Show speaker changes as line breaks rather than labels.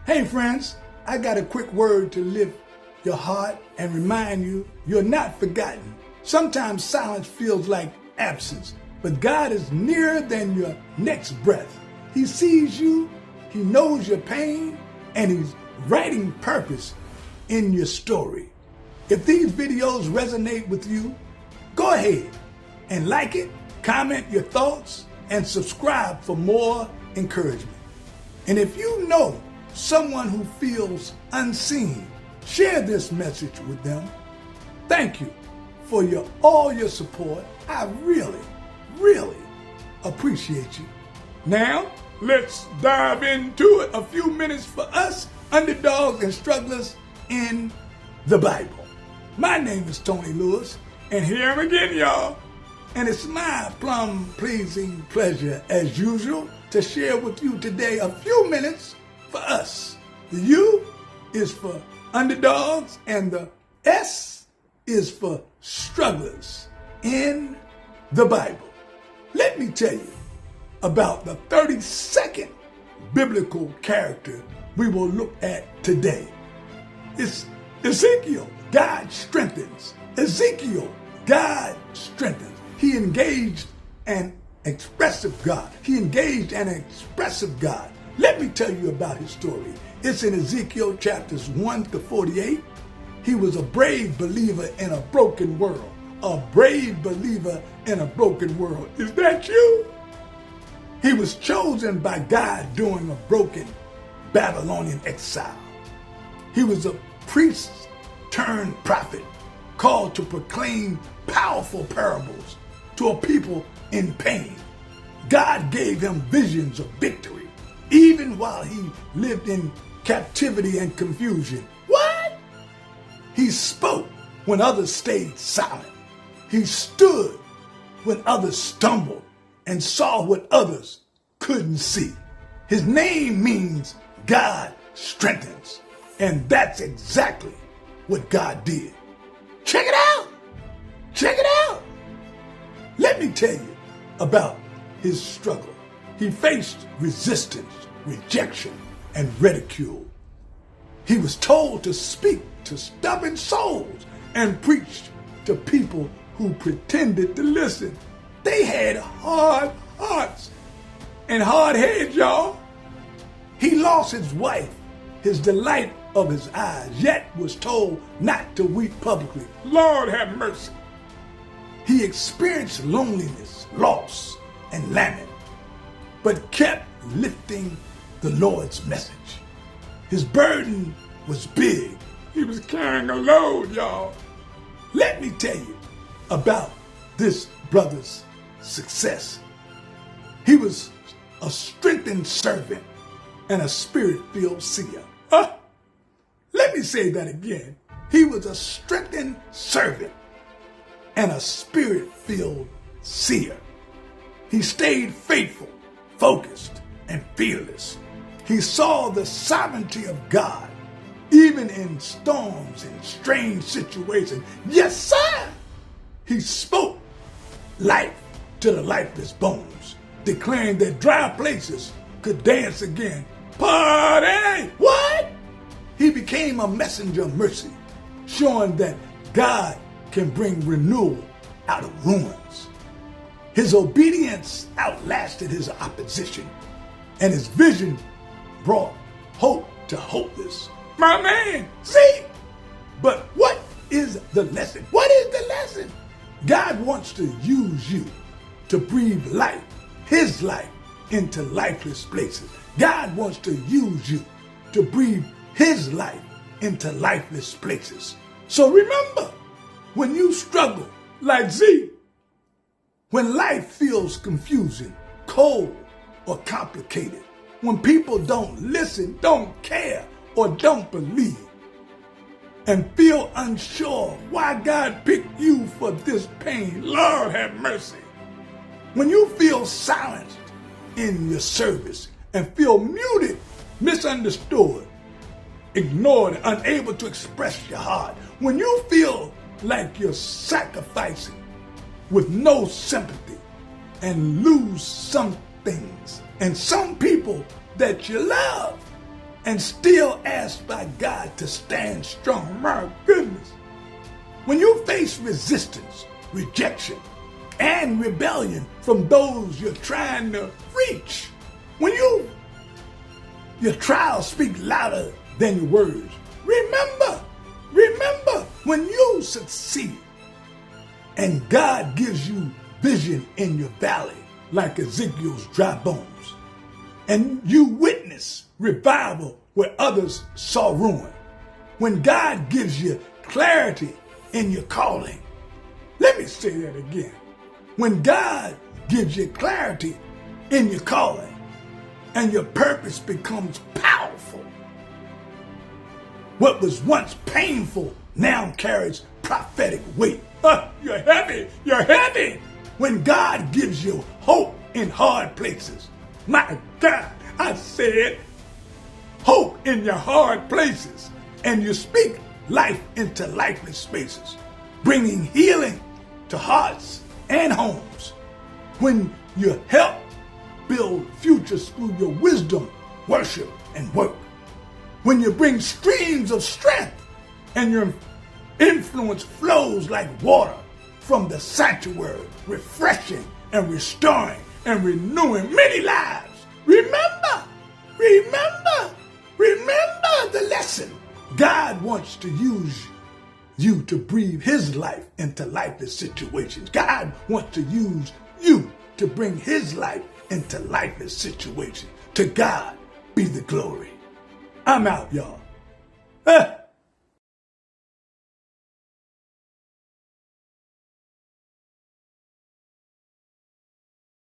Hey friends, I got a quick word to lift your heart and remind you you're not forgotten. Sometimes silence feels like absence, but God is nearer than your next breath. He sees you, He knows your pain, and He's writing purpose in your story. If these videos resonate with you, go ahead and like it, comment your thoughts, and subscribe for more encouragement. And if you know someone who feels unseen, share this message with them. Thank you for all your support. I really appreciate you. Now, let's dive into it. A few minutes for us, underdogs and strugglers in the Bible. My name is Tony Lewis, and here I am again, y'all. And it's my plum-pleasing pleasure, as usual, to share with you today a few minutes for us. The U is for underdogs, and the S is for strugglers in the Bible. Let me tell you about the 32nd biblical character we will look at today. It's Ezekiel. God strengthens. Ezekiel, God strengthens. He engaged an expressive God. Let me tell you about his story. It's in Ezekiel chapters 1-48. He was a brave believer in a broken world. A brave believer in a broken world. Is that you? He was chosen by God during a broken Babylonian exile. He was a priest turned prophet, called to proclaim powerful parables to a people in pain. God gave him visions of victory, even while he lived in captivity and confusion. What? He spoke when others stayed silent. He stood when others stumbled and saw what others couldn't see. His name means God strengthens, and that's exactly what God did. Check it out. Let me tell you about his struggle. He faced resistance, rejection, and ridicule. He was told to speak to stubborn souls and preach to people who pretended to listen. They had hard hearts and hard heads, y'all. He lost his wife, his delight of his eyes, yet was told not to weep publicly. Lord have mercy. He experienced loneliness, loss, and lament, but kept lifting the Lord's message. His burden was big. He was carrying a load, y'all. Let me tell you about this brother's success. He was a strengthened servant and a spirit-filled seer. Let me say that again. He was a strengthened servant and a spirit-filled seer. He stayed faithful, focused, and fearless. He saw the sovereignty of God, even in storms and strange situations. Yes, sir! He spoke life to the lifeless bones, declaring that dry places could dance again. Party! What? He became a messenger of mercy, showing that God can bring renewal out of ruins. His obedience outlasted his opposition, and his vision brought hope to hopeless. My man, see? But what is the lesson? What is the lesson? God wants to use you to breathe life, his life, into lifeless places. God wants to use you to breathe his life into lifeless places. So remember, when you struggle like Z, when life feels confusing, cold, or complicated, when people don't listen, don't care, or don't believe, and feel unsure why God picked you for this pain, Lord have mercy. When you feel silenced in your service and feel muted, misunderstood, ignored, and unable to express your heart, when you feel like you're sacrificing with no sympathy and lose some things and some people that you love, and still asked by God to stand strong. My goodness. When you face resistance, rejection, and rebellion from those you're trying to reach, when your trials speak louder than your words, remember, when you succeed and God gives you vision in your valley, like Ezekiel's dry bones, and you witness revival where others saw ruin, when God gives you clarity in your calling. Let me say that again. When God gives you clarity in your calling and your purpose becomes powerful, what was once painful now carries prophetic weight. You're heavy. When God gives you hope in hard places. My God, I said hope in your hard places. And you speak life into lifeless spaces, bringing healing to hearts and homes. When you help build futures through your wisdom, worship, and work. When you bring streams of strength and your influence flows like water from the sanctuary, refreshing and restoring and renewing many lives. Remember the lesson. God wants to use you to breathe his life into lifeless situations. God wants to use you to bring his life into lifeless situations. To God be the glory. I'm out, y'all.